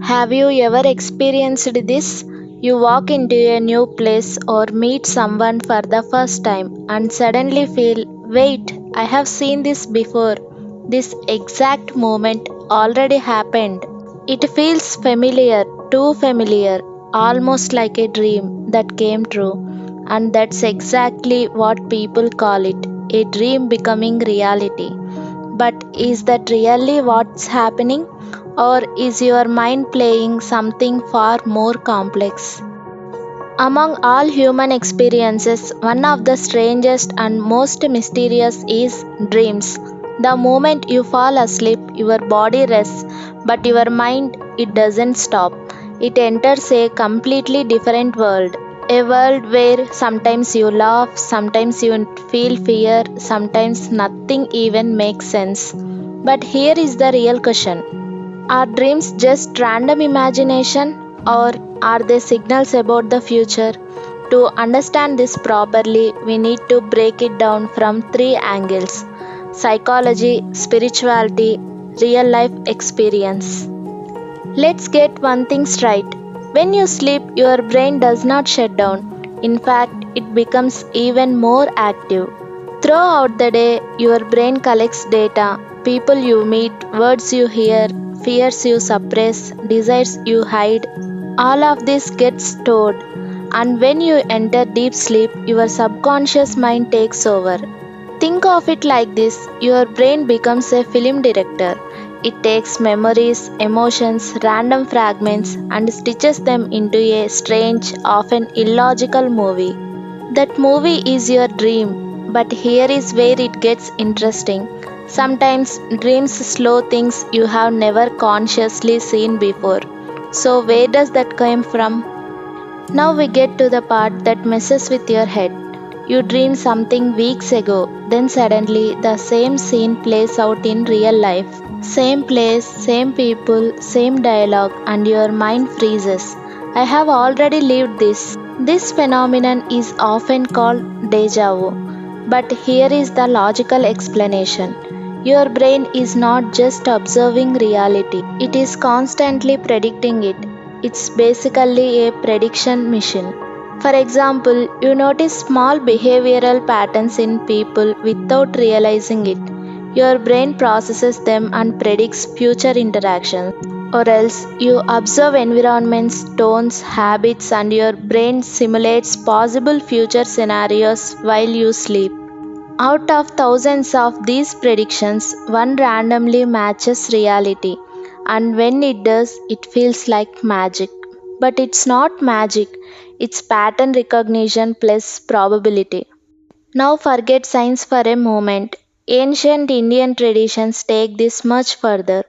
Have you ever experienced this? You walk into a new place or meet someone for the first time and suddenly feel, wait, I have seen this before. This exact moment already happened. It feels familiar, too familiar, almost like a dream that came true. And that's exactly what people call it, a dream becoming reality. But is that really what's happening? Or is your mind playing something far more complex? Among all human experiences, one of the strangest and most mysterious is dreams. The moment you fall asleep, your body rests, but your mind it doesn't stop. It enters a completely different world. A world where sometimes you laugh, sometimes you feel fear, sometimes nothing even makes sense. But here is the real question. Are dreams just random imagination or are they signals about the future? To understand this properly, we need to break it down from three angles: psychology, spirituality, real life experience. Let's get one thing straight. When you sleep, your brain does not shut down. In fact, it becomes even more active. Throughout the day, your brain collects data, people you meet, words you hear, fears you suppress, desires you hide. All of this gets stored. And when you enter deep sleep, your subconscious mind takes over. Think of it like this: your brain becomes a film director. It takes memories, emotions, random fragments, and stitches them into a strange, often illogical movie. That movie is your dream, but here is where it gets interesting. Sometimes dreams slow things you have never consciously seen before. So, where does that come from? Now we get to the part that messes with your head. You dreamed something weeks ago, then suddenly the same scene plays out in real life. Same place, same people, same dialogue, and your mind freezes. I have already lived this. This phenomenon is often called deja vu. But here is the logical explanation. Your brain is not just observing reality, it is constantly predicting it. It's basically a prediction machine. For example, you notice small behavioral patterns in people without realizing it. Your brain processes them and predicts future interactions. Or else, you observe environments, tones, habits, and your brain simulates possible future scenarios while you sleep. Out of thousands of these predictions, one randomly matches reality, and when it does, it feels like magic. But it's not magic, it's pattern recognition plus probability. Now forget science for a moment. Ancient Indian traditions take this much further.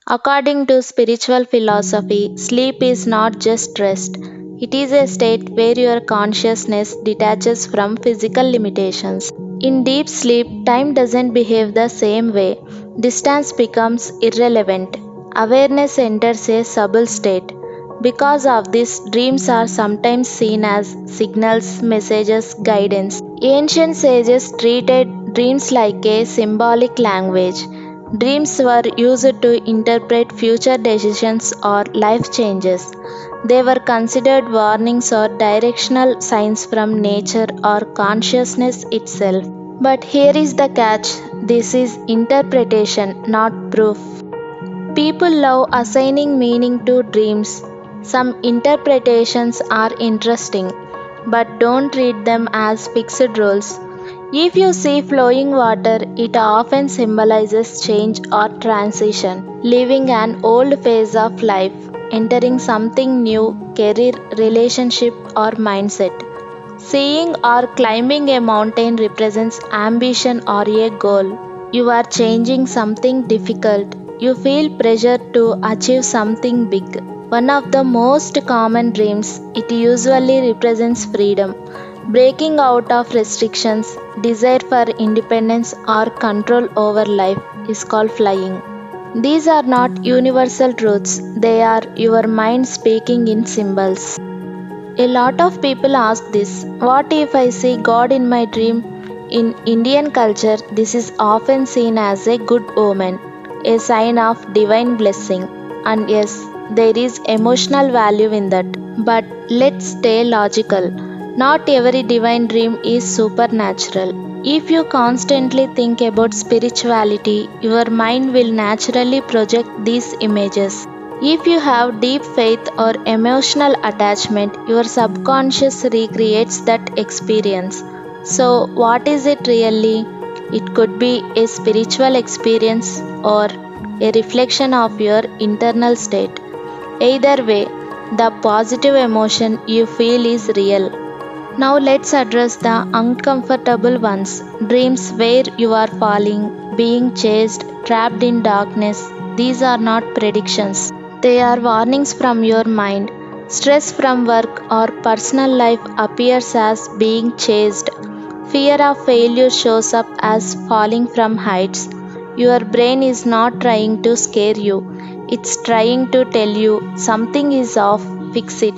According to spiritual philosophy, sleep is not just rest. It is a state where your consciousness detaches from physical limitations. In deep sleep, time doesn't behave the same way. Distance becomes irrelevant. Awareness enters a subtle state. Because of this, dreams are sometimes seen as signals, messages, guidance. Ancient sages treated dreams like a symbolic language. Dreams were used to interpret future decisions or life changes. They were considered warnings or directional signs from nature or consciousness itself. But here is the catch: this is interpretation, not proof. People love assigning meaning to dreams. Some interpretations are interesting, but don't treat them as fixed rules. If you see flowing water, it often symbolizes change or transition, leaving an old phase of life, entering something new, career, relationship, or mindset. Seeing or climbing a mountain represents ambition or a goal. You are changing something difficult. You feel pressure to achieve something big. One of the most common dreams, it usually represents freedom, breaking out of restrictions, desire for independence or control over life is called flying. These are not universal truths, they are your mind speaking in symbols. A lot of people ask this: what if I see God in my dream? In Indian culture, this is often seen as a good omen, a sign of divine blessing. And yes, there is emotional value in that. But let's stay logical. Not every divine dream is supernatural. If you constantly think about spirituality, your mind will naturally project these images. If you have deep faith or emotional attachment, your subconscious recreates that experience. So, what is it really? It could be a spiritual experience or a reflection of your internal state. Either way, the positive emotion you feel is real. Now let's address the uncomfortable ones. Dreams where you are falling, being chased, trapped in darkness. These are not predictions. They are warnings from your mind. Stress from work or personal life appears as being chased. Fear of failure shows up as falling from heights. Your brain is not trying to scare you, it's trying to tell you something is off, fix it.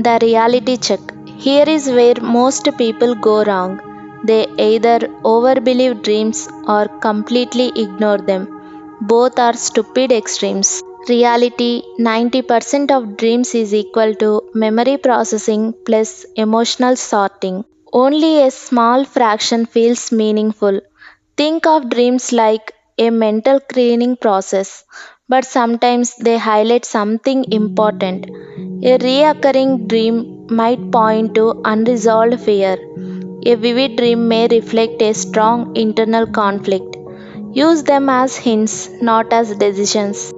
The reality check. Here is where most people go wrong. They either overbelieve dreams or completely ignore them. Both are stupid extremes. Reality 90% of dreams is equal to memory processing plus emotional sorting. Only a small fraction feels meaningful. Think of dreams like a mental cleaning process, but sometimes they highlight something important. A recurring dream might point to unresolved fear. A vivid dream may reflect a strong internal conflict. Use them as hints, not as decisions.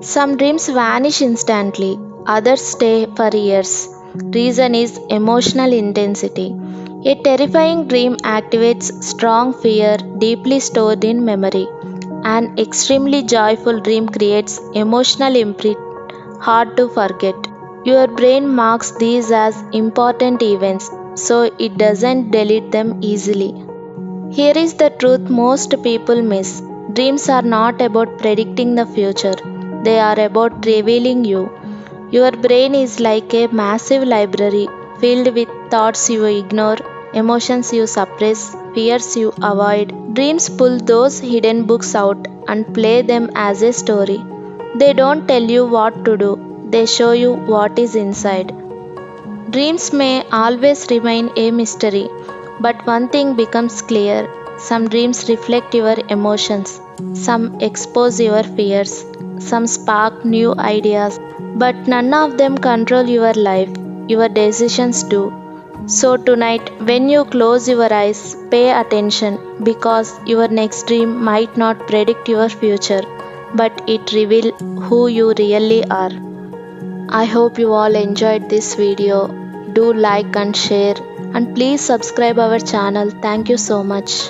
Some dreams vanish instantly, others stay for years. Reason is emotional intensity. A terrifying dream activates strong fear deeply stored in memory. An extremely joyful dream creates emotional imprint hard to forget. Your brain marks these as important events so it doesn't delete them easily. Here is the truth most people miss. Dreams are not about predicting the future, they are about revealing you. Your brain is like a massive library filled with thoughts you ignore, emotions you suppress, fears you avoid. Dreams pull those hidden books out and play them as a story. They don't tell you what to do, they show you what is inside. Dreams may always remain a mystery, but one thing becomes clear: some dreams reflect your emotions, some expose your fears, some spark new ideas, but none of them control your life. Your decisions do. So, tonight, when you close your eyes, pay attention because your next dream might not predict your future, but it reveals who you really are. I hope you all enjoyed this video. Do like and share, and please subscribe our channel. Thank you so much.